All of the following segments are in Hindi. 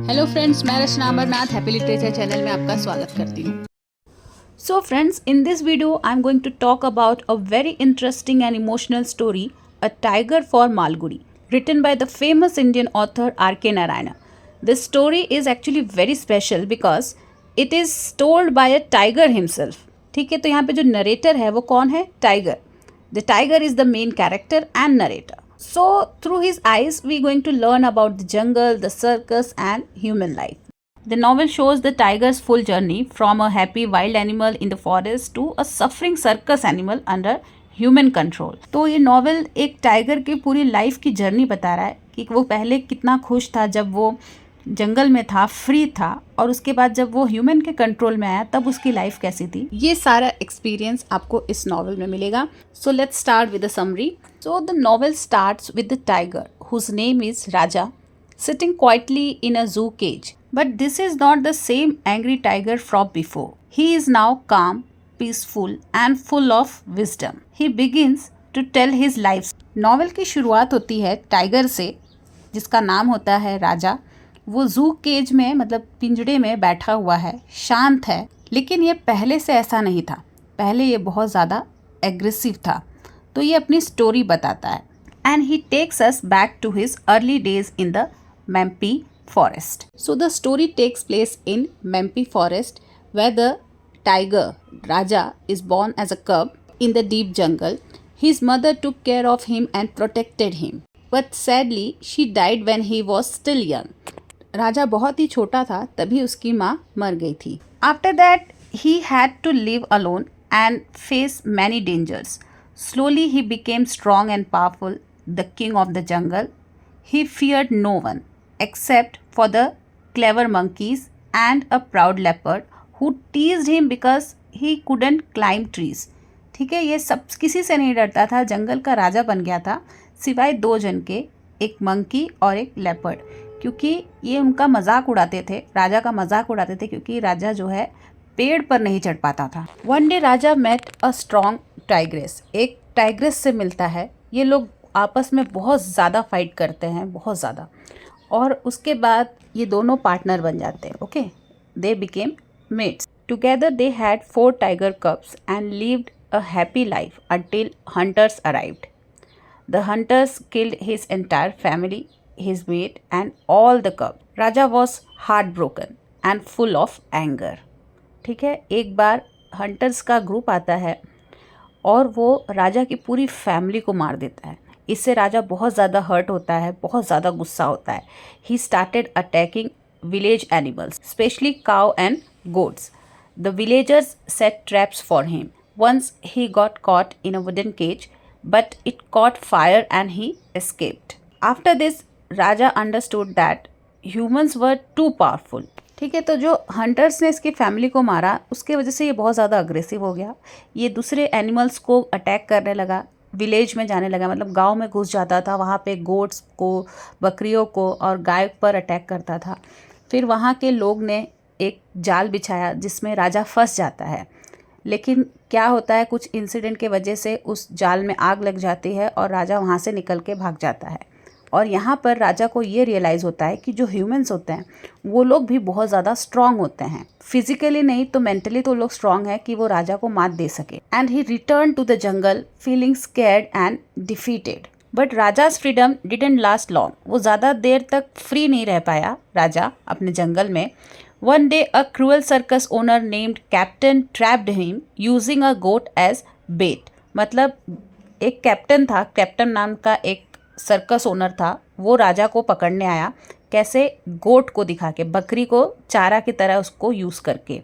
हेलो फ्रेंड्स, मैं Rachna Amarnath happy literature channel में आपका स्वागत करती हूँ। So friends, in this video I am going to talk about a very interesting and emotional story, a tiger for Malgudi, written by the famous Indian author R.K. Narayana. This story is actually very special because it is told by a tiger himself. ठीक है, तो यहाँ पे जो नरेटर है वो कौन है? Tiger. The tiger is the main character and narrator. So through his eyes we going to learn about the jungle, the circus and human life. The novel shows the tiger's full journey from a happy wild animal in the forest to a suffering circus animal under human control. तो ये नॉवल एक टाइगर की पूरी लाइफ की जर्नी बता रहा है कि वो पहले कितना खुश था जब वो जंगल में था, फ्री था, और उसके बाद जब वो ह्यूमन के कंट्रोल में आया तब उसकी लाइफ कैसी थी. ये सारा एक्सपीरियंस आपको इस नॉवल में मिलेगा. So let's start with the summary. So the novel starts with the tiger whose name is Raja sitting quietly in a zoo cage. But this is not the same angry tiger from before. He is now calm, peaceful and full of wisdom. He begins to tell his life. Novel की शुरुआत होती है टाइगर से, जिसका नाम होता है राजा. वो जू केज में मतलब पिंजड़े में बैठा हुआ है, शांत है, लेकिन ये पहले से ऐसा नहीं था. पहले ये बहुत ज़्यादा एग्रेसिव था. तो ये अपनी स्टोरी बताता है. And he takes us back to his early days in the Mempi forest. So the story takes place in Mempi forest, where the tiger Raja is born as a cub in the deep jungle. His mother took care of him and protected him, but sadly she died when he was still young. राजा बहुत ही छोटा था तभी उसकी माँ मर गई थी. After that he had to live alone and face many dangers. Slowly he became strong and powerful, the king of the jungle. He feared no one except for the clever monkeys and a proud leopard who teased him because he couldn't climb trees. ठीक है, ये सब किसी से नहीं डरता था. जंगल का राजा बन गया था सिवाय दो जन के, एक मंकी और एक लेपर्ड, क्योंकि ये उनका मजाक उड़ाते थे, राजा का मजाक उड़ाते थे, क्योंकि राजा जो है पेड़ पर नहीं चढ़ पाता था. One day Raja met a strong tigress. एक टाइग्रेस से मिलता है. ये लोग आपस में बहुत ज़्यादा फाइट करते हैं, बहुत ज़्यादा, और उसके बाद ये दोनों पार्टनर बन जाते हैं. Okay, they became mates. Together they had 4 tiger cubs and lived a happy life until hunters arrived. The hunters killed his entire family, his mate and all the cubs. Raja was heartbroken and full of anger. ठीक है, एक बार हंटर्स का ग्रुप आता है और वो राजा की पूरी फैमिली को मार देता है. इससे राजा बहुत ज़्यादा हर्ट होता है, बहुत ज़्यादा गुस्सा होता है. He started attacking village animals, specially cow and goats. The villagers set traps for him. Once he got caught in a wooden cage, but it caught fire and he escaped. After this Raja understood that humans were too powerful. ठीक है, तो जो हंटर्स ने इसकी फैमिली को मारा, उसके वजह से ये बहुत ज़्यादा अग्रेसिव हो गया. ये दूसरे एनिमल्स को अटैक करने लगा, विलेज में जाने लगा, मतलब गांव में घुस जाता था, वहाँ पे गोट्स को, बकरियों को और गाय पर अटैक करता था. फिर वहाँ के लोग ने एक जाल बिछाया जिसमें राजा फंस जाता है. लेकिन क्या होता है, कुछ इंसिडेंट के वजह से उस जाल में आग लग जाती है और राजा वहाँ से निकल के भाग जाता है. और यहाँ पर राजा को ये रियलाइज़ होता है कि जो ह्यूमंस होते हैं वो लोग भी बहुत ज़्यादा स्ट्रांग होते हैं. फिजिकली नहीं तो मेंटली तो लोग स्ट्रांग है कि वो राजा को मात दे सके. And he return to the jungle feeling scared and defeated. But Raja's freedom didn't last long. वो ज़्यादा देर तक फ्री नहीं रह पाया राजा अपने जंगल में. One day a cruel circus owner named captain trapped him using a goat as bait. मतलब एक कैप्टन था, कैप्टन नाम का एक सर्कस ओनर था, वो राजा को पकड़ने आया. कैसे? गोट को दिखा के, बकरी को चारा की तरह उसको यूज़ करके.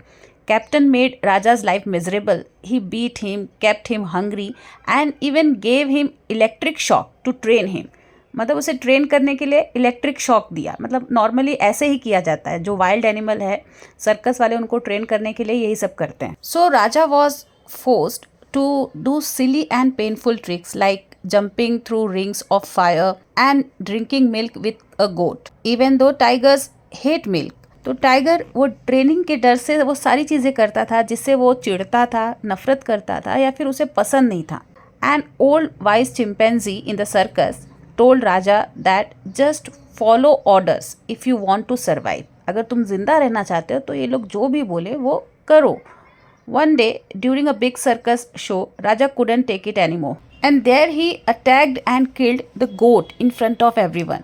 Captain made Raja's life miserable. He beat him, kept him hungry and even gave him electric shock to train him. मतलब उसे ट्रेन करने के लिए इलेक्ट्रिक शॉक दिया. मतलब नॉर्मली ऐसे ही किया जाता है, जो वाइल्ड एनिमल है, सर्कस वाले उनको ट्रेन करने के लिए यही सब करते हैं. So Raja was forced to do silly and painful tricks like jumping through rings of fire and drinking milk with a goat, even though tigers hate milk. तो टाइगर वो ट्रेनिंग के डर से वो सारी चीज़ें करता था जिससे वो चिढ़ता था, नफरत करता था या फिर उसे पसंद नहीं था. An old wise chimpanzee in the circus told Raja that just follow orders if you want to survive. अगर तुम जिंदा रहना चाहते हो तो ये लोग जो भी बोले वो करो. One day during a big circus show, Raja couldn't take it anymore, and there he attacked and killed the goat in front of everyone.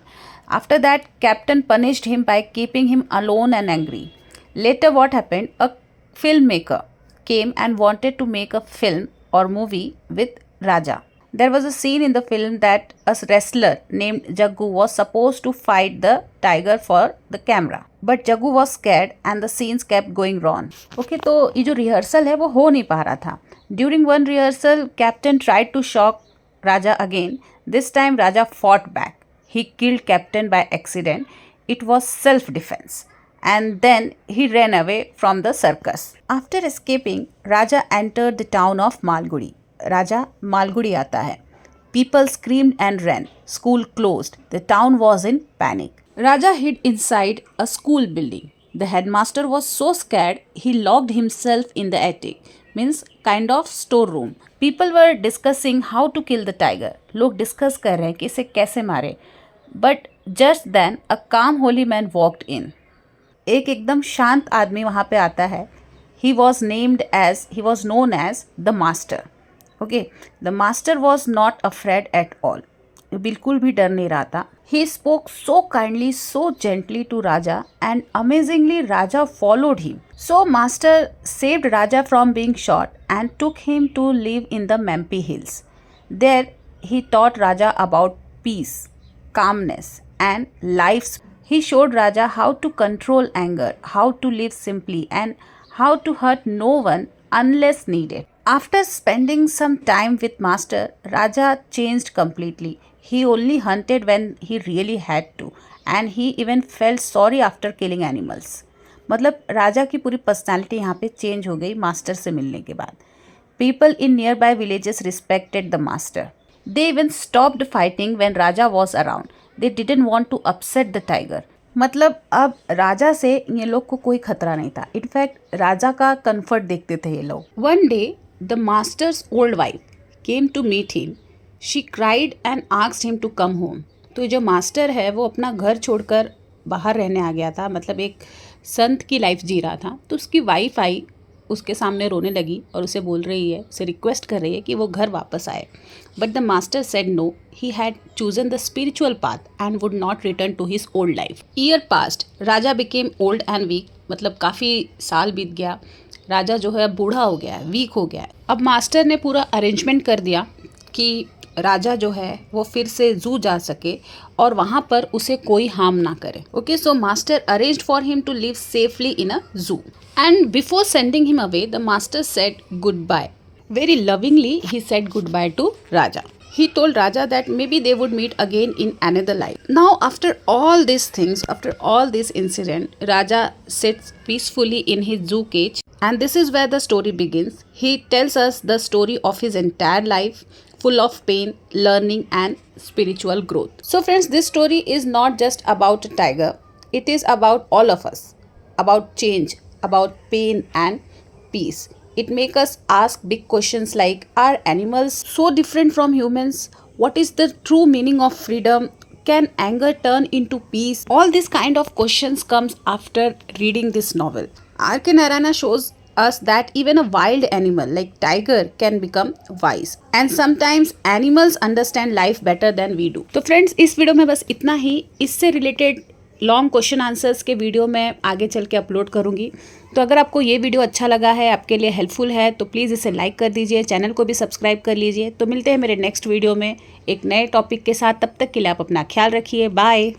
After that, Captain punished him by keeping him alone and angry. Later what happened? A filmmaker came and wanted to make a film or movie with Raja. There was a scene in the film that a wrestler named Jaggu was supposed to fight the tiger for the camera. But Jaggu was scared and the scenes kept going wrong. Okay, तो ये जो रिहर्सल है वो हो नहीं पा रहा था. During one rehearsal, Captain tried to shock Raja again. This time Raja fought back. He killed Captain by accident. It was self-defense. And then he ran away from the circus. After escaping, Raja entered the town of Malgudi. राजा मालगुड़ी आता है. People screamed and ran. School closed. The town was in panic. Raja hid inside a school building. The headmaster was so scared he locked himself in the attic. Means kind of storeroom. People were discussing how to kill the tiger. लोग discuss कर रहे हैं कि इसे कैसे मारे. But just then a calm holy man walked in. एक एकदम शांत आदमी वहाँ पे आता है. He was known as the master. Okay, the master was not afraid at all. बिल्कुल भी डर नहीं रहा था. He spoke so kindly, so gently to Raja, and amazingly Raja followed him. So master saved Raja from being shot and took him to live in the Mampi Hills. There he taught Raja about peace, calmness and life. He showed Raja how to control anger, how to live simply, and how to hurt no one unless needed. After spending some time with master, Raja changed completely. He only hunted when he really had to, and he even felt sorry after killing animals. मतलब राजा की पूरी पर्सनालिटी यहाँ पे चेंज हो गई मास्टर से मिलने के बाद. People in nearby villages respected the master. They even stopped fighting when Raja was around. They didn't want to upset the tiger. मतलब अब राजा से ये लोग को कोई खतरा नहीं था. इनफैक्ट राजा का कंफर्ट देखते थे ये लोग. One day the master's old wife came to meet him. She cried and asked him to come home. तो जो मास्टर है वो अपना घर छोड़कर बाहर रहने आ गया था. मतलब एक संत की लाइफ जी रहा था. तो उसकी वाइफ आई, उसके सामने रोने लगी और उसे बोल रही है, उसे रिक्वेस्ट कर रही है कि वो घर वापस आए. But the master said no. He had chosen the spiritual path and would not return to his old life. Year passed. Raja became old and weak. मतलब काफ़ी साल बीत गया. राजा जो है बूढ़ा हो गया है, वीक हो गया है. अब मास्टर ने पूरा अरेंजमेंट कर दिया कि राजा जो है वो फिर से जू जा सके और वहाँ पर उसे कोई हार्म ना करे. Okay, so master arranged for him to live safely in a zoo. And before sending him away, the master said goodbye. Very lovingly, he said goodbye to Raja. He told Raja that maybe they would meet again in another life. Now, after all these things, after all this incident, Raja sits peacefully in his zoo cage. And this is where the story begins. He tells us the story of his entire life, full of pain, learning and spiritual growth. So friends, this story is not just about a tiger. It is about all of us, about change, about pain and peace. It makes us ask big questions like, are animals so different from humans? What is the true meaning of freedom? Can anger turn into peace? All these kind of questions comes after reading this novel. R.K. Narayana shows us that even a wild animal like tiger can become wise, and sometimes animals understand life better than we do. तो फ्रेंड्स, इस वीडियो में बस इतना ही. इससे रिलेटेड लॉन्ग क्वेश्चन आंसर्स के वीडियो मैं आगे चल के अपलोड करूंगी. तो अगर आपको ये वीडियो अच्छा लगा है, आपके लिए हेल्पफुल है, तो प्लीज़ इसे लाइक कर दीजिए, चैनल को भी सब्सक्राइब कर लीजिए. तो मिलते हैं मेरे नेक्स्ट वीडियो में एक नए टॉपिक के साथ. तब तक के लिए आप अपना ख्याल रखिए. बाय.